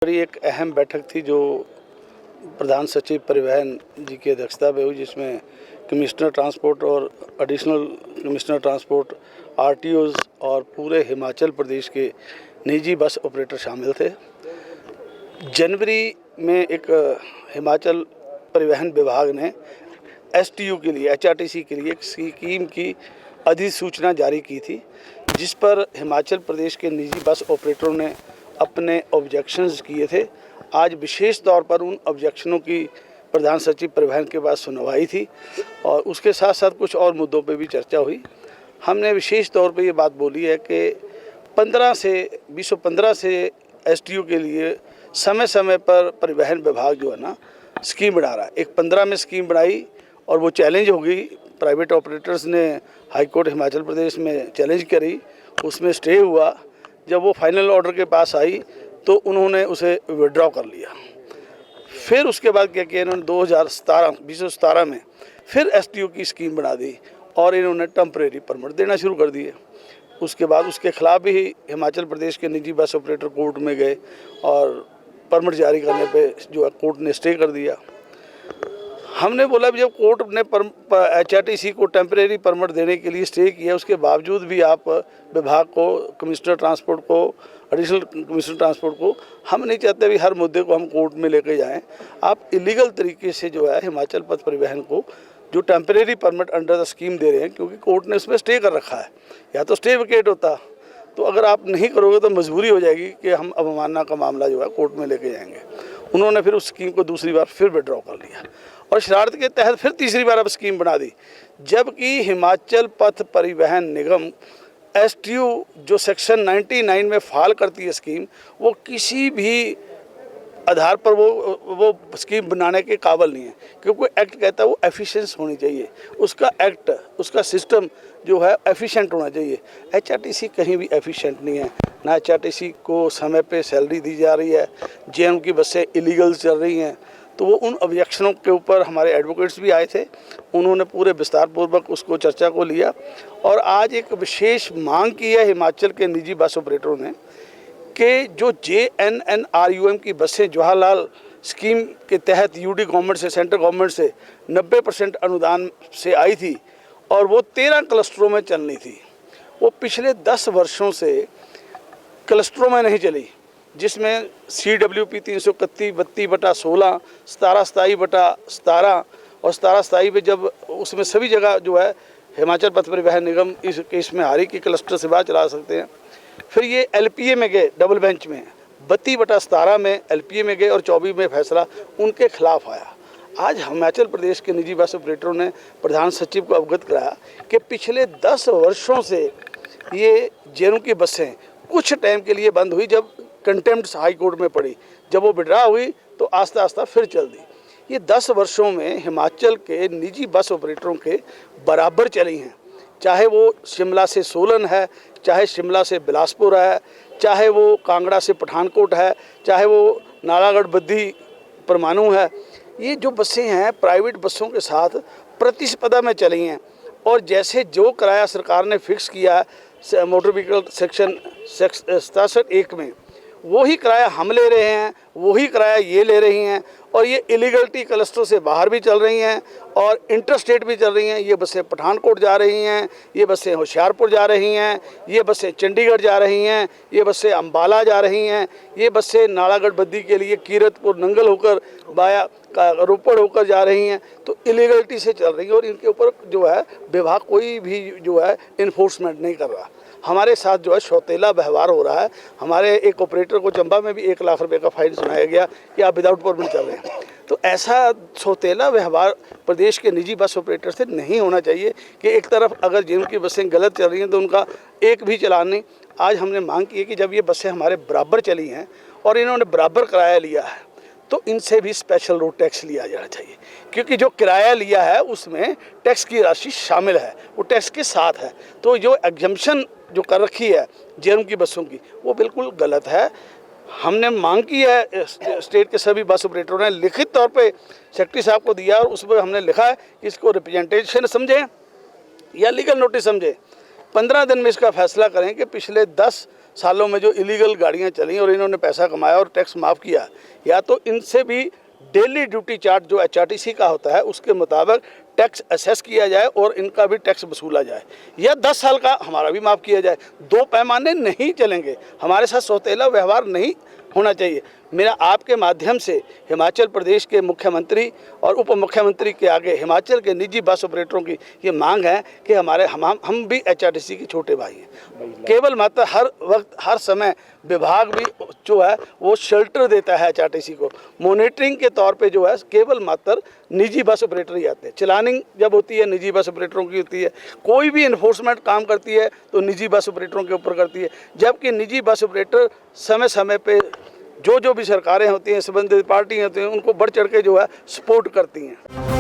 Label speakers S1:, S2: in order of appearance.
S1: बड़ी एक अहम बैठक थी जो प्रधान सचिव परिवहन जी की अध्यक्षता में हुई, जिसमें कमिश्नर ट्रांसपोर्ट और एडिशनल कमिश्नर ट्रांसपोर्ट, आरटीओज़ और पूरे हिमाचल प्रदेश के निजी बस ऑपरेटर शामिल थे। जनवरी में एक हिमाचल परिवहन विभाग ने एसटीयू के लिए, एचआरटीसी के लिए एक स्कीम की अधिसूचना जारी की थी, जिस पर हिमाचल प्रदेश के निजी बस ऑपरेटरों ने अपने ऑब्जेक्शंस किए थे। आज विशेष तौर पर उन ऑब्जेक्शनों की प्रधान सचिव परिवहन के पास सुनवाई थी और उसके साथ साथ कुछ और मुद्दों पे भी चर्चा हुई। हमने विशेष तौर पे ये बात बोली है कि 2015 से एसटीयू के लिए समय समय पर परिवहन विभाग जो है ना स्कीम बना रहा है। एक 15 में स्कीम बनाई और वो चैलेंज हो गई। प्राइवेट ऑपरेटर्स ने हाईकोर्ट हिमाचल प्रदेश में चैलेंज करी, उसमें स्टे हुआ। जब वो फाइनल ऑर्डर के पास आई तो उन्होंने उसे विड्रॉ कर लिया। फिर उसके बाद क्या किया इन्होंने 2017 में फिर एसटीयू की स्कीम बना दी और इन्होंने टेम्परेरी परमिट देना शुरू कर दिए। उसके बाद उसके खिलाफ भी हिमाचल प्रदेश के निजी बस ऑपरेटर कोर्ट में गए और परमिट जारी करने पे जो है कोर्ट ने स्टे कर दिया। हमने बोला जब कोर्ट ने एचआरटीसी को टेम्परेरी परमिट देने के लिए स्टे किया, उसके बावजूद भी आप विभाग को, कमिश्नर ट्रांसपोर्ट को, एडिशनल कमिश्नर ट्रांसपोर्ट को, हम नहीं चाहते भी हर मुद्दे को हम कोर्ट में लेके जाएं। आप इलीगल तरीके से जो है हिमाचल पथ परिवहन को जो temporary permit under the scheme दे रहे हैं, क्योंकि कोर्ट ने उसमें स्टे कर रखा है। या तो स्टे विकेट होता, तो अगर आप नहीं करोगे तो मजबूरी हो जाएगी कि हम अवमानना का मामला जो है कोर्ट में लेके जाएंगे। उन्होंने फिर उस स्कीम को दूसरी बार फिर विड्रॉ कर लिया और शरारत के तहत फिर तीसरी बार अब स्कीम बना दी, जबकि हिमाचल पथ परिवहन निगम एसटीयू जो सेक्शन 99 में फाल करती है स्कीम, वो किसी भी आधार पर वो स्कीम बनाने के काबिल नहीं है, क्योंकि एक्ट कहता है वो एफिशिएंस होनी चाहिए। उसका एक्ट, उसका सिस्टम जो है एफिशिएंट होना चाहिए। एचआरटीसी कहीं भी एफिशिएंट नहीं है। ना एचआरटीसी को समय पे सैलरी दी जा रही है, जेएम की बसें इलीगल चल रही हैं। तो वो उन ऑब्जेक्शनों के ऊपर हमारे एडवोकेट्स भी आए थे, उन्होंने पूरे विस्तारपूर्वक उसको चर्चा को लिया और आज एक विशेष मांग की है हिमाचल के निजी बस ऑपरेटरों ने कि जो JNNRUM की बसें जवाहरलाल स्कीम के तहत यूडी गवर्नमेंट से, सेंट्रल गवर्नमेंट से 90% अनुदान से आई थी और वो 13 क्लस्टरों में चलनी थी, वो पिछले 10 वर्षों से क्लस्टरों में नहीं चली, जिसमें CWP 331/32/16, 17/27/17 और 17/27 पे जब उसमें सभी जगह जो है हिमाचल पथ परिवहन निगम इस केस में हारी कि क्लस्टर से बाहर चला सकते हैं। फिर ये LPA में गए, डबल बेंच में 32/17 में LPA में गए और 24 में फैसला उनके खिलाफ आया। आज हिमाचल प्रदेश के निजी बस ऑपरेटरों ने प्रधान सचिव को अवगत कराया कि पिछले 10 वर्षों से ये जेएनयू की बसें कुछ टाइम के लिए बंद हुई, जब कंटेम्प्ट हाई कोर्ट में पड़ी, जब वो विड्रॉ हुई तो आस्ता आस्ता फिर चल दी। ये 10 वर्षों में हिमाचल के निजी बस ऑपरेटरों के बराबर चली हैं, चाहे वो शिमला से सोलन है, चाहे शिमला से बिलासपुर है, चाहे वो कांगड़ा से पठानकोट है, चाहे वो नालागढ़ बद्दी परमाणु है। ये जो बसें हैं प्राइवेट बसों के साथ प्रतिस्पर्धा में चली हैं और जैसे जो किराया सरकार ने फिक्स किया है मोटर व्हीकल सेक्शन 67(1) में, वही किराया हम ले रहे हैं, वही किराया ये ले रही हैं और ये इलीगलिटी क्लस्टर से बाहर भी चल रही हैं और इंटरस्टेट भी चल रही हैं। ये बसें पठानकोट जा रही हैं, ये बसें होशियारपुर जा रही हैं, ये बसें चंडीगढ़ जा रही हैं, ये बसें अम्बाला जा रही हैं, ये बसें नालागढ़ बद्दी के लिए कीरतपुर नंगल होकर बाया रोपड़ होकर जा रही हैं। तो इलीगलिटी से चल रही हैं और इनके ऊपर जो है विभाग कोई भी जो है इन्फोर्समेंट नहीं कर रहा। हमारे साथ जो है सौतेला व्यवहार हो रहा है। हमारे एक ऑपरेटर को चंबा में भी 1 लाख रुपए का फाइन सुनाया गया कि आप विदाउट परमिट चल रहे हैं। तो ऐसा सौतेला व्यवहार प्रदेश के निजी बस ऑपरेटर से नहीं होना चाहिए कि एक तरफ अगर जिनकी बसें गलत चल रही हैं तो उनका एक भी चलान नहीं। आज हमने मांग की है कि जब ये बसें हमारे बराबर चली हैं और इन्होंने बराबर किराया लिया है तो इनसे भी स्पेशल रोड टैक्स लिया जाना चाहिए, क्योंकि जो किराया लिया है उसमें टैक्स की राशि शामिल है, वो टैक्स के साथ है। तो जो एग्जम्पशन जो कर रखी है जेएनयू की बसों की, वो बिल्कुल गलत है। हमने मांग की है, स्टेट के सभी बस ऑपरेटरों ने लिखित तौर पे सेक्रेटरी साहब को दिया और उसमें हमने लिखा है कि इसको रिप्रेजेंटेशन समझें या लीगल नोटिस समझें, 15 दिन में इसका फैसला करें कि पिछले 10 सालों में जो इलीगल गाड़ियां चली और इन्होंने पैसा कमाया और टैक्स माफ़ किया, या तो इनसे भी डेली ड्यूटी चार्ज जो HRTC का होता है उसके मुताबिक टैक्स असेस किया जाए और इनका भी टैक्स वसूला जाए, या 10 साल का हमारा भी माफ़ किया जाए। दो पैमाने नहीं चलेंगे, हमारे साथ सौतेला व्यवहार नहीं होना चाहिए। मेरा आपके माध्यम से हिमाचल प्रदेश के मुख्यमंत्री और उप मुख्यमंत्री के आगे हिमाचल के निजी बस ऑपरेटरों की ये मांग है कि हम भी HRTC के छोटे भाई हैं। केवल मात्र हर वक्त हर समय विभाग भी जो है वो शेल्टर देता है HRTC को, मॉनिटरिंग के तौर पे जो है केवल मात्र निजी बस ऑपरेटर ही आते हैं। चलानिंग जब होती है निजी बस ऑपरेटरों की होती है, कोई भी इन्फोर्समेंट काम करती है तो निजी बस ऑपरेटरों के ऊपर करती है, जबकि निजी बस ऑपरेटर समय समय पे जो भी सरकारें होती हैं, संबंधित पार्टियाँ होती हैं, उनको बढ़ चढ़ के जो है सपोर्ट करती हैं।